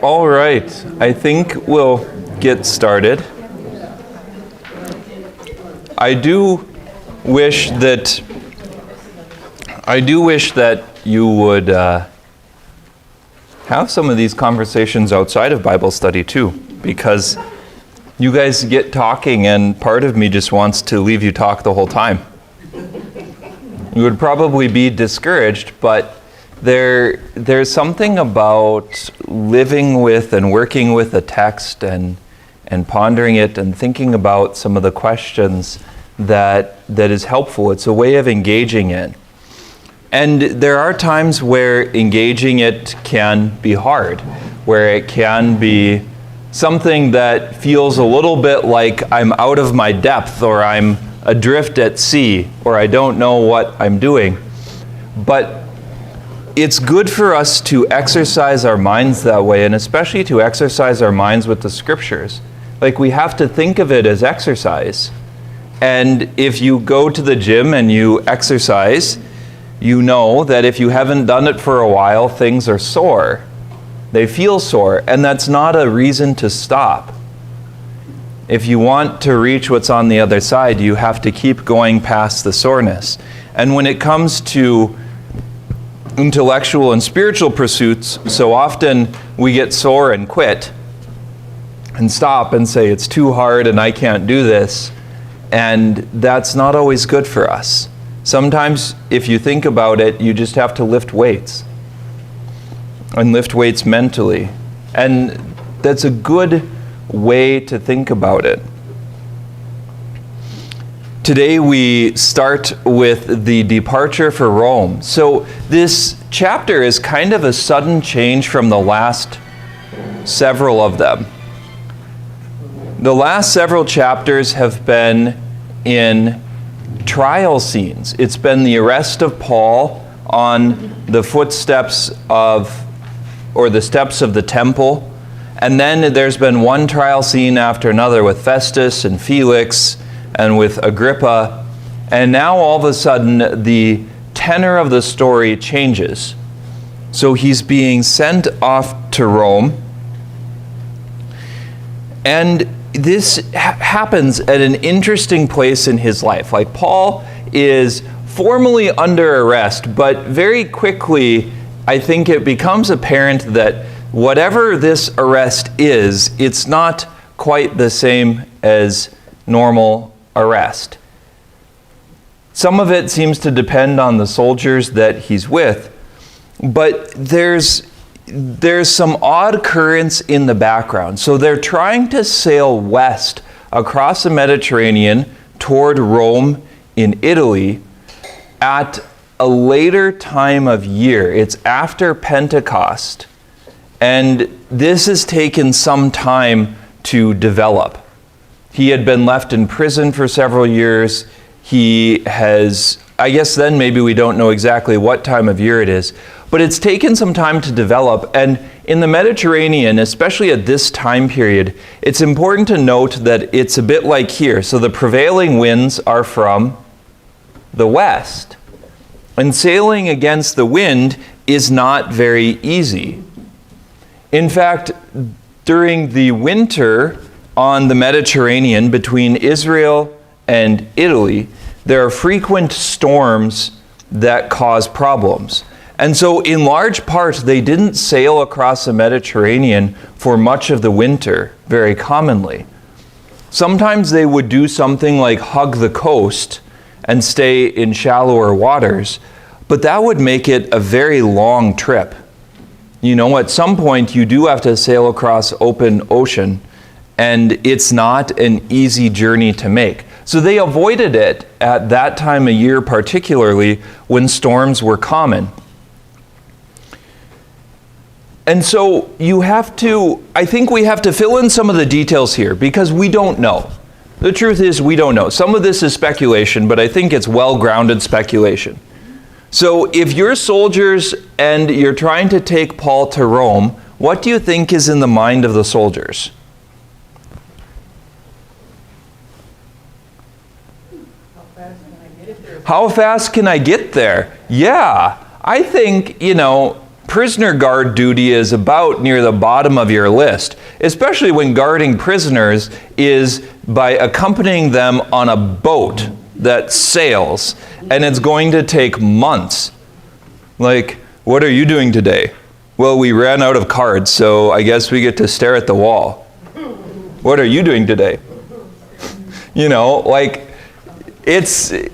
All right, I think we'll get started. I do wish that you would have some of these conversations outside of Bible study too, because you guys get talking and part of me just wants to leave you talk the whole time. You would probably be discouraged, but there's something about living with and working with a text and pondering it and thinking about some of the questions that is helpful. It's a way of engaging it. And there are times where engaging it can be hard, where it can be something that feels a little bit like I'm out of my depth, or I'm adrift at sea, or I don't know what I'm doing. But it's good for us to exercise our minds that way, and especially to exercise our minds with the scriptures. Like, we have to think of it as exercise. And if you go to the gym and you exercise, you know that if you haven't done it for a while, things are sore. They feel sore, and that's not a reason to stop. If you want to reach what's on the other side, you have to keep going past the soreness. And when it comes to intellectual and spiritual pursuits, so often we get sore and quit and stop and say it's too hard and I can't do this, and that's not always good for us. Sometimes, if you think about it, you just have to lift weights and lift weights mentally, and that's a good way to think about it. Today we start with the departure for Rome. So this chapter is kind of a sudden change from the last several of them. The last several chapters have been in trial scenes. It's been the arrest of Paul on the footsteps of, or the steps of the temple. And then there's been one trial scene after another with Festus and Felix and with Agrippa, and now all of a sudden the tenor of the story changes. So he's being sent off to Rome, and this happens at an interesting place in his life. Like, Paul is formally under arrest, but very quickly I think it becomes apparent that whatever this arrest is, it's not quite the same as normal arrest. Some of it seems to depend on the soldiers that he's with, but there's some odd currents in the background. So they're trying to sail west across the Mediterranean toward Rome in Italy at a later time of year. It's after Pentecost, and this has taken some time to develop. He had been left in prison for several years. He has, I guess then maybe we don't know exactly what time of year it is, but it's taken some time to develop. And in the Mediterranean, especially at this time period, it's important to note that it's a bit like here. So the prevailing winds are from the west. And sailing against the wind is not very easy. In fact, during the winter on the Mediterranean between Israel and Italy, there are frequent storms that cause problems. And so in large part, they didn't sail across the Mediterranean for much of the winter very commonly. Sometimes they would do something like hug the coast and stay in shallower waters, but that would make it a very long trip. You know, at some point you do have to sail across open ocean, and it's not an easy journey to make. So they avoided it at that time of year, particularly when storms were common. And so I think we have to fill in some of the details here, because we don't know. The truth is, we don't know. Some of this is speculation, but I think it's well-grounded speculation. So if you're soldiers and you're trying to take Paul to Rome, what do you think is in the mind of the soldiers? How fast can I get there? Yeah, I think, prisoner guard duty is about near the bottom of your list, especially when guarding prisoners is by accompanying them on a boat that sails, and it's going to take months. Like, what are you doing today? Well, we ran out of cards, so I guess we get to stare at the wall. What are you doing today? You know, like, it's a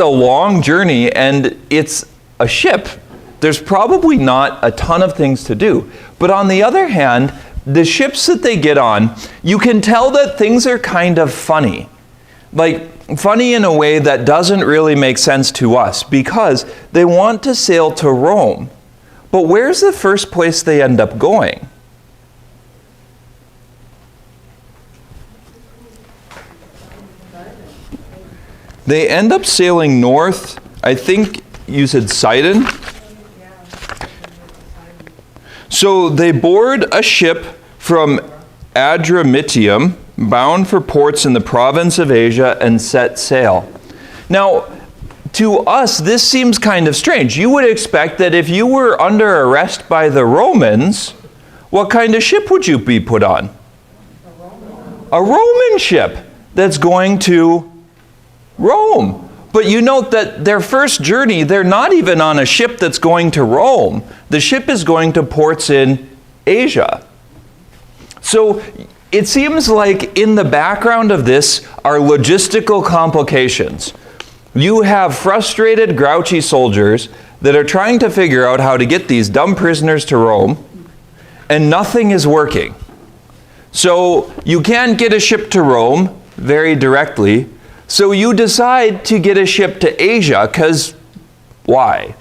long journey, and it's a ship. There's probably not a ton of things to do. But on the other hand, the ships that they get on, you can tell that things are kind of funny. Like, funny in a way that doesn't really make sense to us, because they want to sail to Rome. But where's the first place they end up going? They end up sailing north. I think you said Sidon. So they board a ship from Adramyttium, bound for ports in the province of Asia, and set sail. Now, to us, this seems kind of strange. You would expect that if you were under arrest by the Romans, what kind of ship would you be put on? A Roman ship that's going to Rome. But you note that their first journey, they're not even on a ship that's going to Rome. The ship is going to ports in Asia. So it seems like in the background of this are logistical complications. You have frustrated, grouchy soldiers that are trying to figure out how to get these dumb prisoners to Rome, and nothing is working. So you can't get a ship to Rome very directly, so you decide to get a ship to Asia, because why?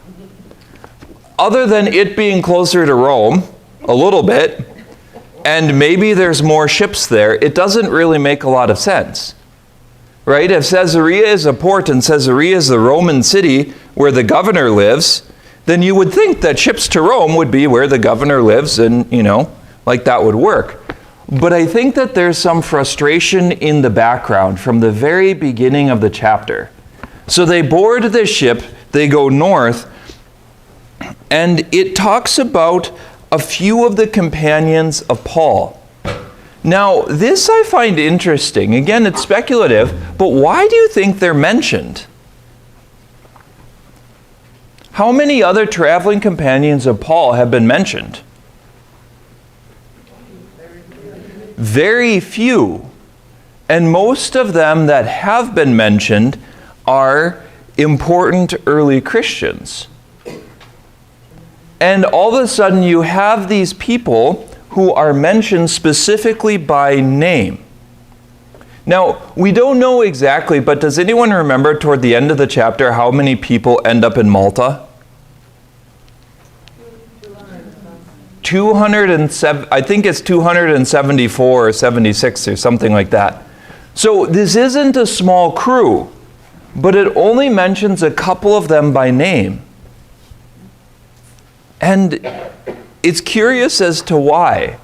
Other than it being closer to Rome, a little bit, and maybe there's more ships there, it doesn't really make a lot of sense. Right? If Caesarea is a port and Caesarea is the Roman city where the governor lives, then you would think that ships to Rome would be where the governor lives, and, you know, like that would work. But I think that there's some frustration in the background from the very beginning of the chapter. So they board the ship, they go north, and it talks about a few of the companions of Paul. Now, this I find interesting. Again, it's speculative, but why do you think they're mentioned? How many other traveling companions of Paul have been mentioned? Very few. And most of them that have been mentioned are important early Christians. And all of a sudden you have these people who are mentioned specifically by name. Now, we don't know exactly, but does anyone remember toward the end of the chapter how many people end up in Malta? 207, I think it's 274 or 76 or something like that. So this isn't a small crew, but it only mentions a couple of them by name. And it's curious as to why.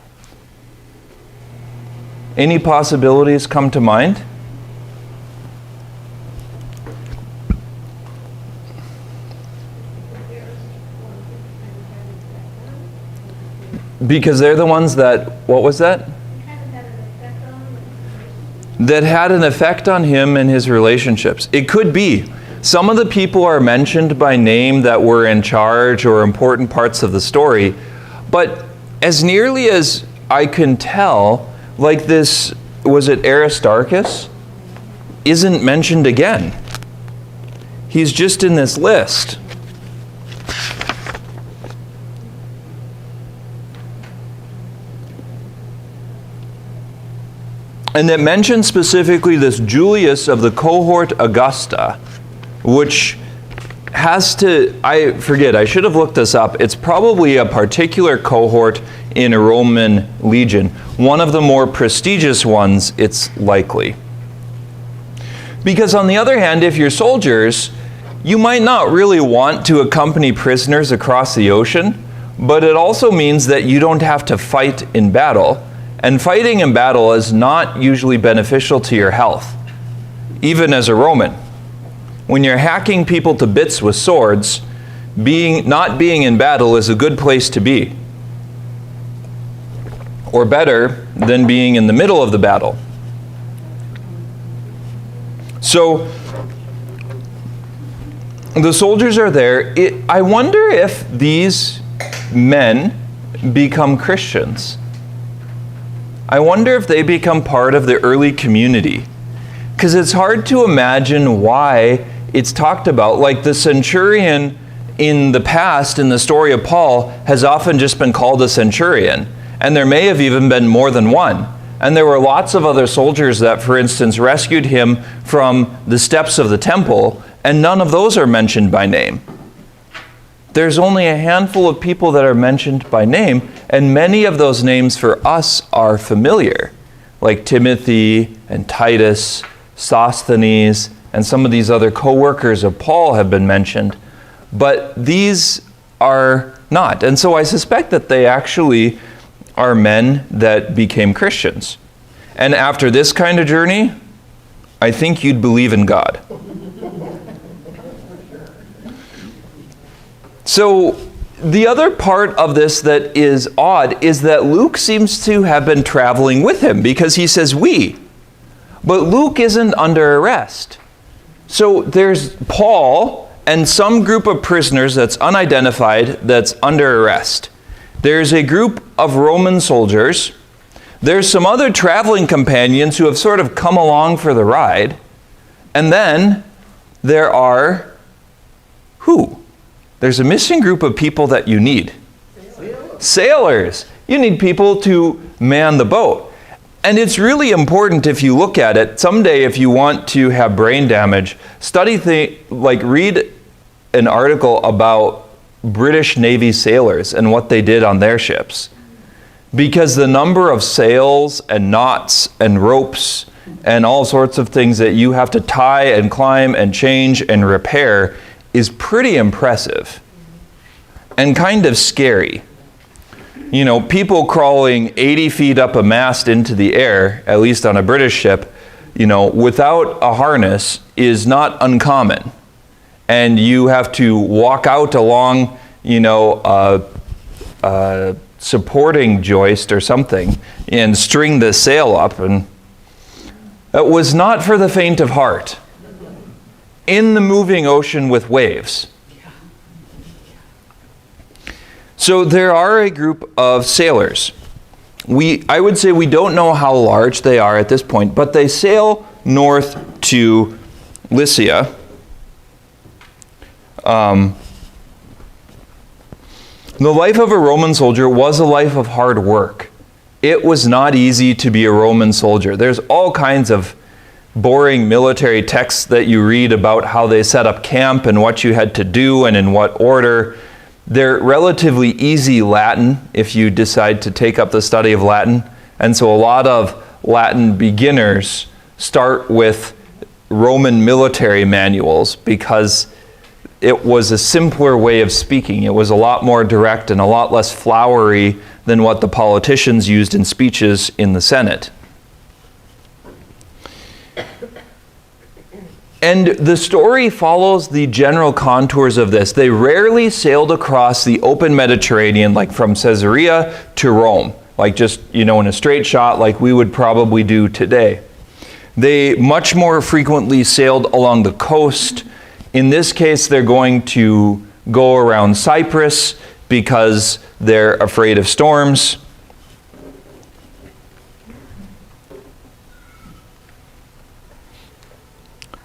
Any possibilities come to mind? Because they're the ones that, what was that? That had an effect on him and his relationships. It could be. Some of the people are mentioned by name that were in charge or important parts of the story, but as nearly as I can tell, like this, was it Aristarchus? Isn't mentioned again. He's just in this list. And it mentions specifically this Julius of the cohort Augusta, which has to, I forget, I should have looked this up. It's probably a particular cohort in a Roman legion. One of the more prestigious ones, it's likely. Because on the other hand, if you're soldiers, you might not really want to accompany prisoners across the ocean, but it also means that you don't have to fight in battle. And fighting in battle is not usually beneficial to your health, even as a Roman. When you're hacking people to bits with swords, not being in battle is a good place to be, or better than being in the middle of the battle. So the soldiers are there. I wonder if these men become Christians. I wonder if they become part of the early community. Because it's hard to imagine why it's talked about. Like the centurion in the past, in the story of Paul, has often just been called a centurion. And there may have even been more than one. And there were lots of other soldiers that, for instance, rescued him from the steps of the temple, and none of those are mentioned by name. There's only a handful of people that are mentioned by name, and many of those names for us are familiar, like Timothy and Titus, Sosthenes, and some of these other co-workers of Paul have been mentioned, but these are not. And so I suspect that they actually are men that became Christians. And after this kind of journey, I think you'd believe in God. So the other part of this that is odd is that Luke seems to have been traveling with him, because he says we. But Luke isn't under arrest. So there's Paul and some group of prisoners that's unidentified that's under arrest. There's a group of Roman soldiers. There's some other traveling companions who have sort of come along for the ride. And then there are who? There's a missing group of people that you need. Sailors. You need people to man the boat. And it's really important, if you look at it, someday if you want to have brain damage, read an article about British Navy sailors and what they did on their ships. Because the number of sails and knots and ropes and all sorts of things that you have to tie and climb and change and repair is pretty impressive and kind of scary. You know, people crawling 80 feet up a mast into the air, at least on a British ship, without a harness is not uncommon. And you have to walk out along, a supporting joist or something and string the sail up. And it was not for the faint of heart. In the moving ocean with waves. So there are a group of sailors. I would say we don't know how large they are at this point, but they sail north to Lycia. The life of a Roman soldier was a life of hard work. It was not easy to be a Roman soldier. There's all kinds of boring military texts that you read about how they set up camp and what you had to do and in what order. They're relatively easy Latin if you decide to take up the study of Latin. And so a lot of Latin beginners start with Roman military manuals because it was a simpler way of speaking. It was a lot more direct and a lot less flowery than what the politicians used in speeches in the Senate. And the story follows the general contours of this. They rarely sailed across the open Mediterranean, like from Caesarea to Rome, like just, in a straight shot like we would probably do today. They much more frequently sailed along the coast. In this case, they're going to go around Cyprus because they're afraid of storms.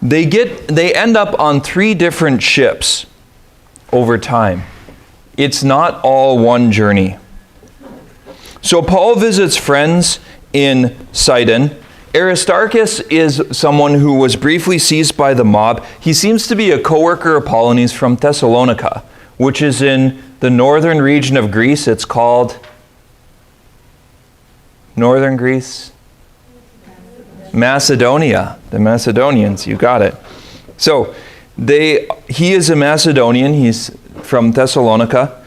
They end up on 3 different ships over time. It's not all one journey. So Paul visits friends in Sidon. Aristarchus is someone who was briefly seized by the mob. He seems to be a co-worker of Pauline's from Thessalonica, which is in the northern region of Greece. It's called Northern Greece? Macedonia. The Macedonians, you got it. So he is a Macedonian. He's from Thessalonica.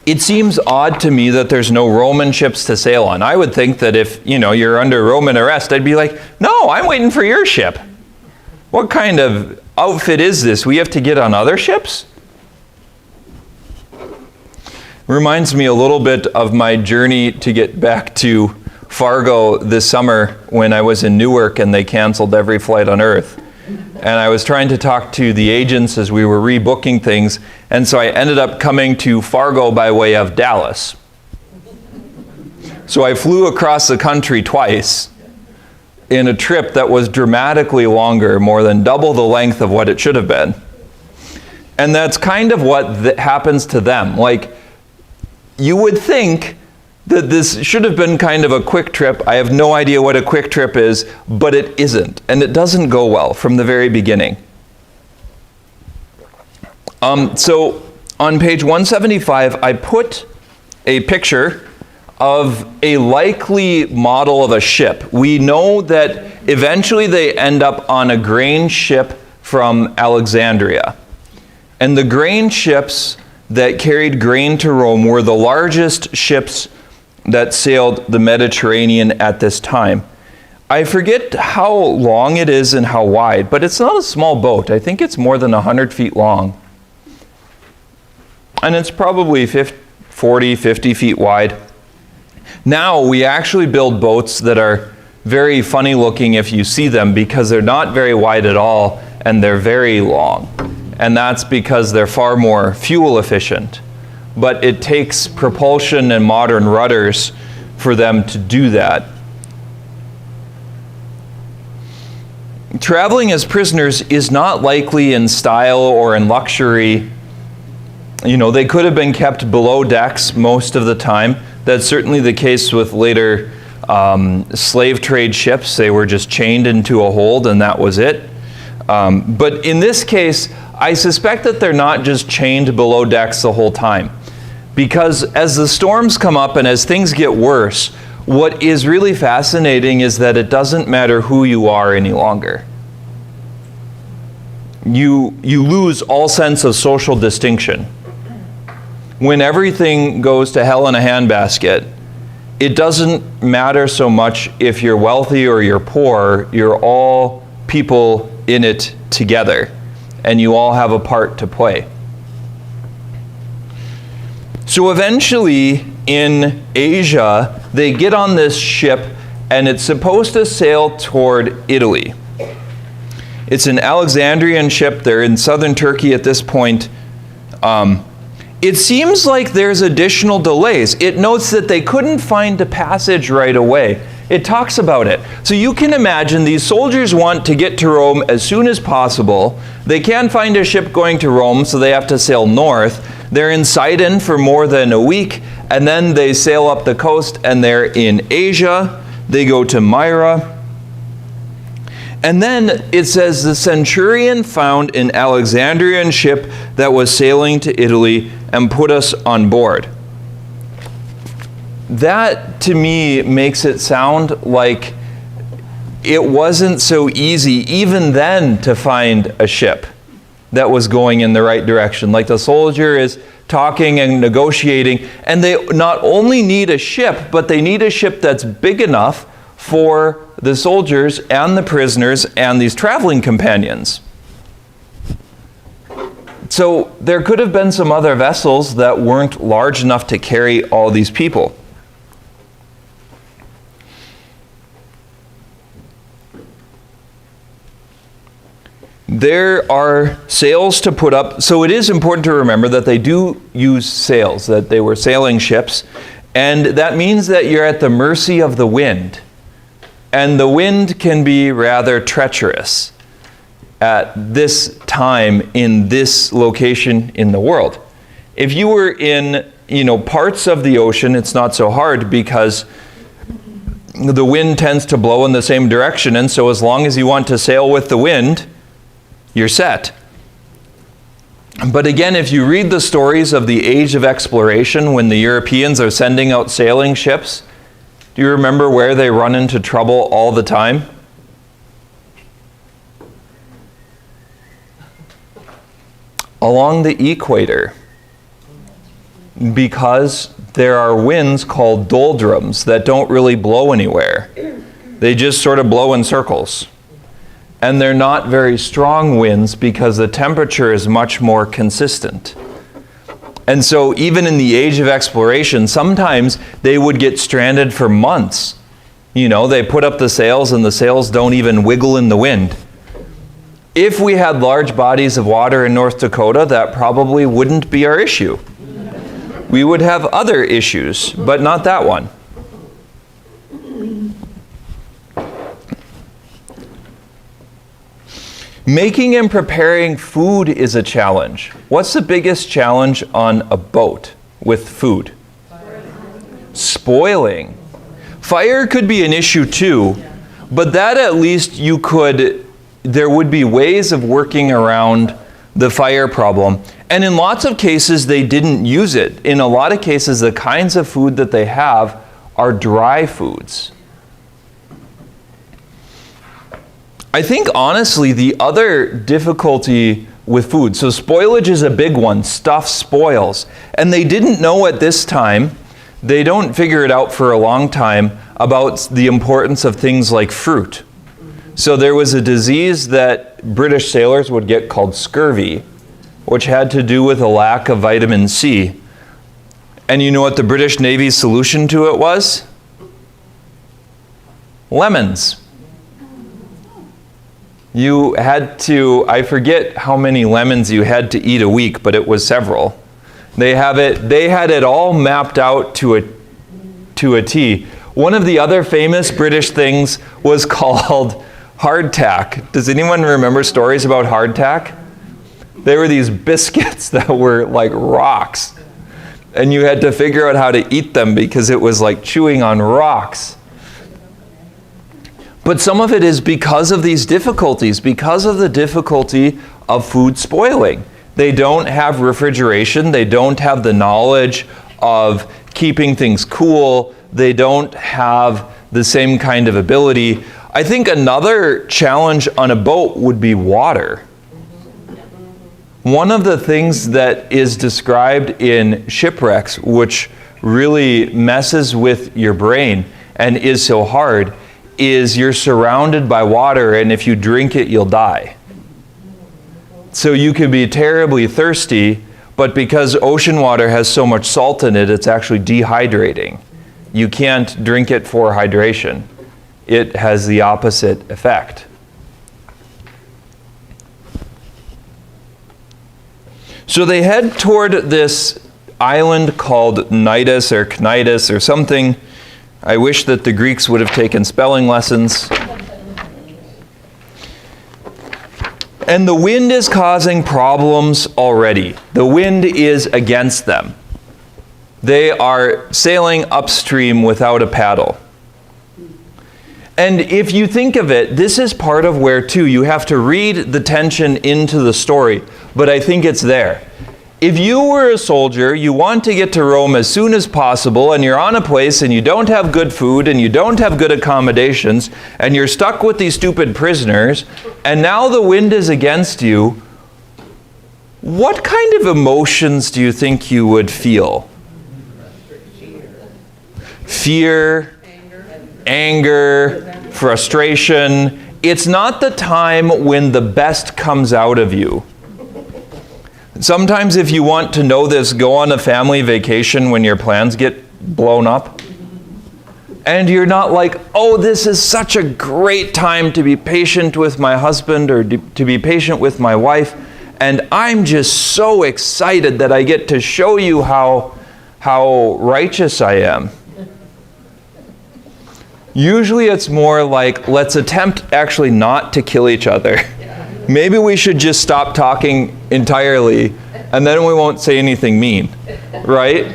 It seems odd to me that there's no Roman ships to sail on. I would think that if, you're under Roman arrest, I'd be like, no, I'm waiting for your ship. What kind of outfit is this? We have to get on other ships? Reminds me a little bit of my journey to get back to Fargo this summer when I was in Newark and they canceled every flight on Earth. And I was trying to talk to the agents as we were rebooking things, and so I ended up coming to Fargo by way of Dallas. So I flew across the country twice in a trip that was dramatically longer, more than double the length of what it should have been. And that's kind of what happens to them. Like, you would think that this should have been kind of a quick trip. I have no idea what a quick trip is, but it isn't. And it doesn't go well from the very beginning. So on page 175, I put a picture of a likely model of a ship. We know that eventually they end up on a grain ship from Alexandria. And the grain ships that carried grain to Rome were the largest ships that sailed the Mediterranean at this time. I forget how long it is and how wide, but it's not a small boat. I think it's more than 100 feet long. And it's probably 40, 50 feet wide. Now we actually build boats that are very funny looking if you see them, because they're not very wide at all and they're very long. And that's because they're far more fuel efficient. But it takes propulsion and modern rudders for them to do that. Traveling as prisoners is not likely in style or in luxury. You know, they could have been kept below decks most of the time. That's certainly the case with later slave trade ships. They were just chained into a hold and that was it. But in this case, I suspect that they're not just chained below decks the whole time. Because as the storms come up and as things get worse, what is really fascinating is that it doesn't matter who you are any longer. You lose all sense of social distinction. When everything goes to hell in a handbasket, it doesn't matter so much if you're wealthy or you're poor. You're all people in it together, and you all have a part to play. So eventually, in Asia, they get on this ship, and it's supposed to sail toward Italy. It's an Alexandrian ship. They're in southern Turkey at this point. It seems like there's additional delays. It notes that they couldn't find a passage right away. It talks about it. So you can imagine these soldiers want to get to Rome as soon as possible. They can't find a ship going to Rome, so they have to sail north. They're in Sidon for more than a week, and then they sail up the coast and they're in Asia. They go to Myra. And then it says the centurion found an Alexandrian ship that was sailing to Italy and put us on board. That to me makes it sound like it wasn't so easy even then to find a ship that was going in the right direction. Like the soldier is talking and negotiating, and they not only need a ship, but they need a ship that's big enough for the soldiers and the prisoners and these traveling companions. So there could have been some other vessels that weren't large enough to carry all these people. There are sails to put up. So it is important to remember that they do use sails, that they were sailing ships. And that means that you're at the mercy of the wind. And the wind can be rather treacherous at this time in this location in the world. If you were in, parts of the ocean, it's not so hard because the wind tends to blow in the same direction. And so as long as you want to sail with the wind, you're set. But again, if you read the stories of the age of exploration when the Europeans are sending out sailing ships, do you remember where they run into trouble all the time? Along the equator. Because there are winds called doldrums that don't really blow anywhere. They just sort of blow in circles. and they're not very strong winds because the temperature is much more consistent. And so even in the age of exploration, sometimes they would get stranded for months. You know, they put up the sails and the sails don't even wiggle in the wind. If we had large bodies of water in North Dakota, that probably wouldn't be our issue. We would have other issues, but not that one. Making and preparing food is a challenge. What's the biggest challenge on a boat with food? Spoiling. Fire could be an issue too, but that at least there would be ways of working around the fire problem. And in lots of cases, they didn't use it. In a lot of cases, the kinds of food that they have are dry foods. I think honestly, the other difficulty with food, so spoilage is a big one, stuff spoils. And they didn't know at this time, they don't figure it out for a long time, about the importance of things like fruit. So there was a disease that British sailors would get called scurvy, which had to do with a lack of vitamin C. And you know what the British Navy's solution to it was? Lemons. You had to, I forget how many lemons you had to eat a week, but it was several. They had it all mapped out to a T. One of the other famous British things was called hardtack. Does anyone remember stories about hardtack? They were these biscuits that were like rocks. And you had to figure out how to eat them because it was like chewing on rocks. But some of it is because of these difficulties, because of the difficulty of food spoiling. They don't have refrigeration, they don't have the knowledge of keeping things cool, they don't have the same kind of ability. I think another challenge on a boat would be water. One of the things that is described in shipwrecks, which really messes with your brain and is so hard, is you're surrounded by water, and if you drink it, you'll die. So you could be terribly thirsty, but because ocean water has so much salt in it, it's actually dehydrating. You can't drink it for hydration. It has the opposite effect. So they head toward this island called Cnidus or Cnidus or something. I wish that the Greeks would have taken spelling lessons. And the wind is causing problems already. The wind is against them. They are sailing upstream without a paddle. And if you think of it, this is part of where, too, you have to read the tension into the story, but I think it's there. If you were a soldier, you want to get to Rome as soon as possible, and you're on a place and you don't have good food and you don't have good accommodations, and you're stuck with these stupid prisoners, and now the wind is against you, what kind of emotions do you think you would feel? Fear, anger, frustration. It's not the time when the best comes out of you. Sometimes if you want to know this, go on a family vacation when your plans get blown up. And you're not like, oh, this is such a great time to be patient with my husband or to be patient with my wife. And I'm just so excited that I get to show you how righteous I am. Usually it's more like, let's attempt actually not to kill each other. Maybe we should just stop talking entirely, and then we won't say anything mean, right?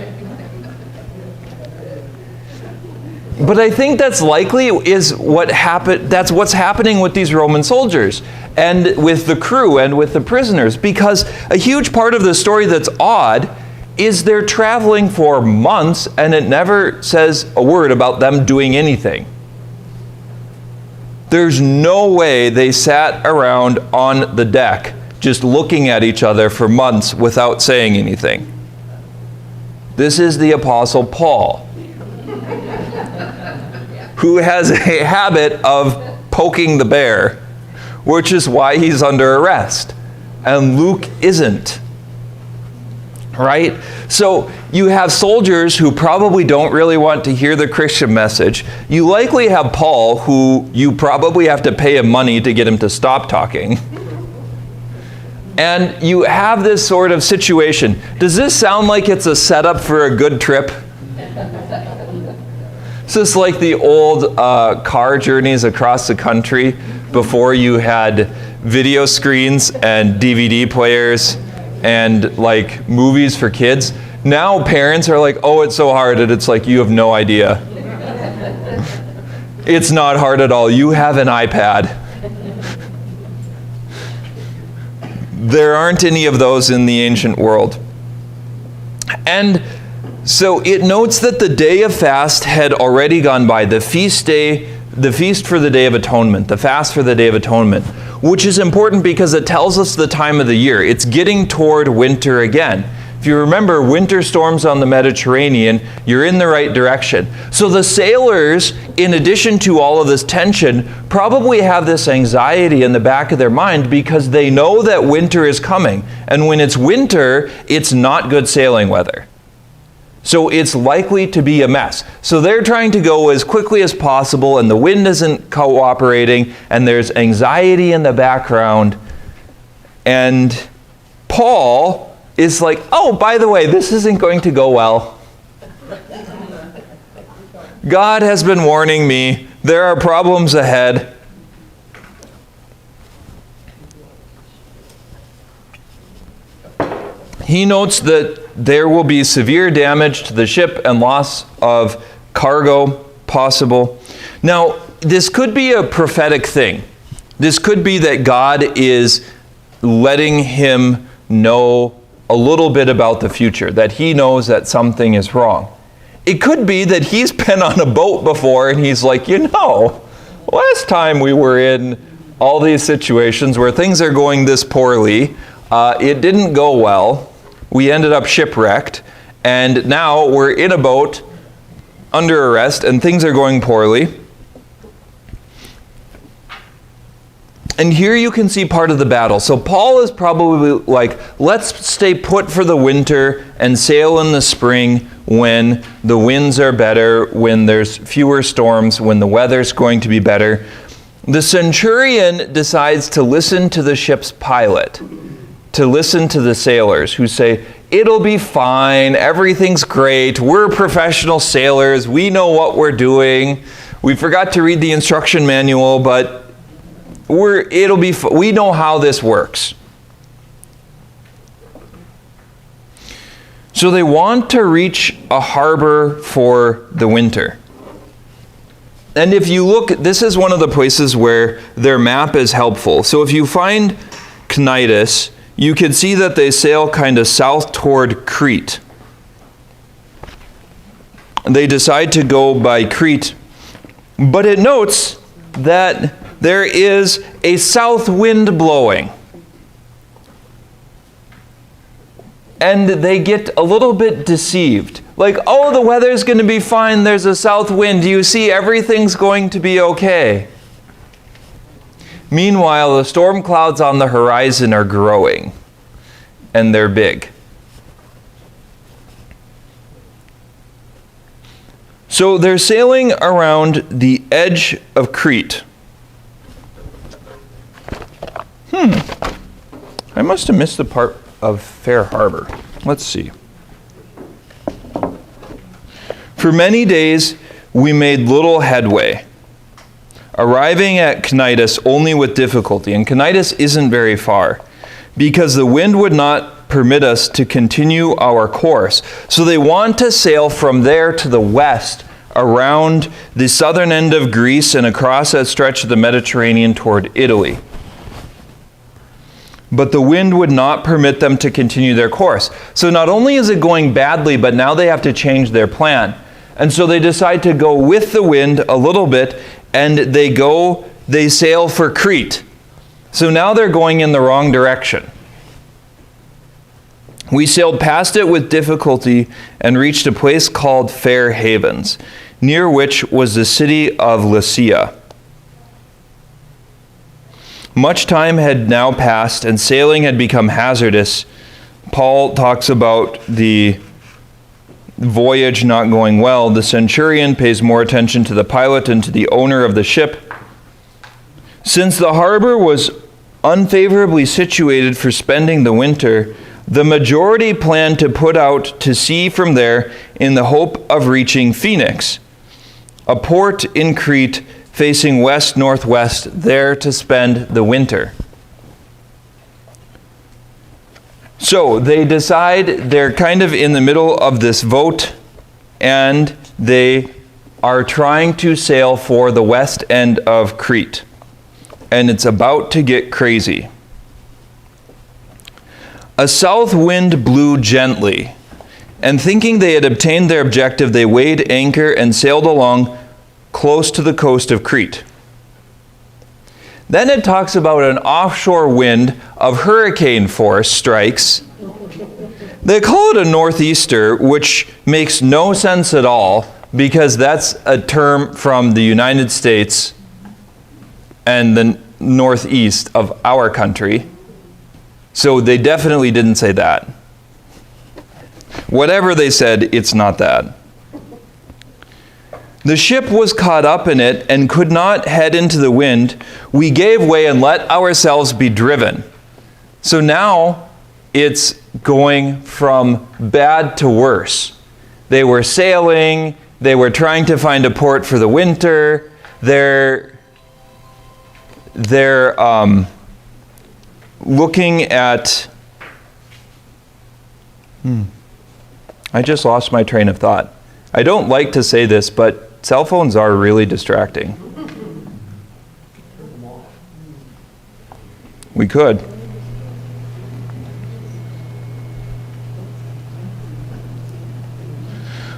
But I think that's likely is what happened. That's what's happening with these Roman soldiers and with the crew and with the prisoners, because a huge part of the story that's odd is they're traveling for months and it never says a word about them doing anything. There's no way they sat around on the deck just looking at each other for months without saying anything. This is the Apostle Paul, who has a habit of poking the bear which is why he's under arrest. And Luke isn't. Right? So you have soldiers who probably don't really want to hear the Christian message. You likely have Paul, who you probably have to pay him money to get him to stop talking. And you have this sort of situation. Does this sound like it's a setup for a good trip? Is this like the old car journeys across the country before you had video screens and DVD players and like movies for kids? Now parents are like, oh, it's so hard, and it's like, you have no idea. It's not hard at all. You have an iPad. There aren't any of those in the ancient world. And so it notes that the day of fast had already gone by, the feast for the Day of Atonement, the fast for the Day of Atonement, which is important because it tells us the time of the year. It's getting toward winter again. If you remember, winter storms on the Mediterranean, you're in the right direction. So the sailors, in addition to all of this tension, probably have this anxiety in the back of their mind because they know that winter is coming. And when it's winter, it's not good sailing weather. So it's likely to be a mess. So they're trying to go as quickly as possible, and the wind isn't cooperating, and there's anxiety in the background. And Paul is like, oh, by the way, this isn't going to go well. God has been warning me. There are problems ahead. He notes that there will be severe damage to the ship and loss of cargo possible. Now, this could be a prophetic thing. This could be that God is letting him know a little bit about the future, that he knows that something is wrong. It could be that he's been on a boat before and he's like, last time we were in all these situations where things are going this poorly, it didn't go well. We ended up shipwrecked, and now we're in a boat under arrest, and things are going poorly. And here you can see part of the battle. So Paul is probably like, let's stay put for the winter and sail in the spring when the winds are better, when there's fewer storms, when the weather's going to be better. The centurion decides to listen to the ship's pilot, to listen to the sailors who say, it'll be fine, everything's great, we're professional sailors, we know what we're doing. We forgot to read the instruction manual, but we know how this works. So they want to reach a harbor for the winter. And if you look, this is one of the places where their map is helpful. So if you find Cnidus, you can see that they sail kind of south toward Crete. They decide to go by Crete, but it notes that there is a south wind blowing. And they get a little bit deceived. Like, oh, the weather's going to be fine, there's a south wind. You see, everything's going to be okay. Meanwhile, the storm clouds on the horizon are growing, and they're big. So they're sailing around the edge of Crete. I must have missed the part of Fair Harbor. Let's see. For many days, we made little headway, arriving at Cnidus only with difficulty. And Cnidus isn't very far, because the wind would not permit us to continue our course. So they want to sail from there to the west, around the southern end of Greece and across that stretch of the Mediterranean toward Italy. But the wind would not permit them to continue their course. So not only is it going badly, but now they have to change their plan. And so they decide to go with the wind a little bit, and they sail for Crete. So now they're going in the wrong direction. We sailed past it with difficulty and reached a place called Fair Havens, near which was the city of Lasea. Much time had now passed, and sailing had become hazardous. Paul talks about the voyage not going well. The centurion pays more attention to the pilot and to the owner of the ship. Since the harbor was unfavorably situated for spending the winter, the majority planned to put out to sea from there in the hope of reaching Phoenix, a port in Crete facing west-northwest, there to spend the winter. So they decide, they're kind of in the middle of this vote, and they are trying to sail for the west end of Crete. And it's about to get crazy. A south wind blew gently, and thinking they had obtained their objective, they weighed anchor and sailed along close to the coast of Crete. Then it talks about an offshore wind of hurricane force strikes. They call it a northeaster, which makes no sense at all, because that's a term from the United States and the northeast of our country. So they definitely didn't say that. Whatever they said, it's not that. The ship was caught up in it and could not head into the wind. We gave way and let ourselves be driven. So now it's going from bad to worse. They were sailing, they were trying to find a port for the winter, they're looking at... I just lost my train of thought. I don't like to say this, but cell phones are really distracting. We could.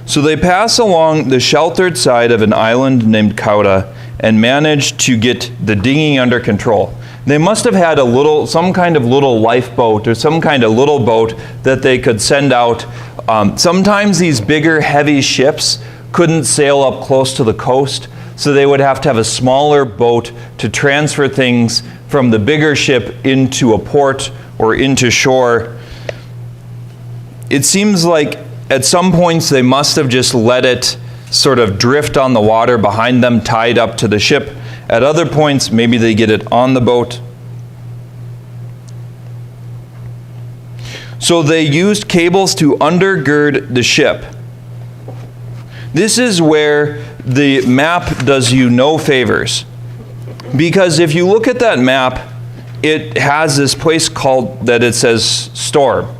So they pass along the sheltered side of an island named Cauda and manage to get the dinghy under control. They must have had some kind of little lifeboat or some kind of little boat that they could send out. Sometimes these bigger, heavy ships couldn't sail up close to the coast, so they would have to have a smaller boat to transfer things from the bigger ship into a port or into shore. It seems like at some points they must have just let it sort of drift on the water behind them, tied up to the ship. At other points, maybe they get it on the boat. So they used cables to undergird the ship. This is where the map does you no favors. Because if you look at that map, it has this place that it says storm.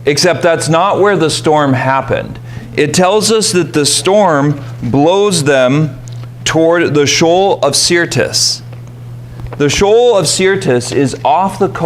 Except that's not where the storm happened. It tells us that the storm blows them toward the shoal of Syrtis. The shoal of Syrtis is off the coast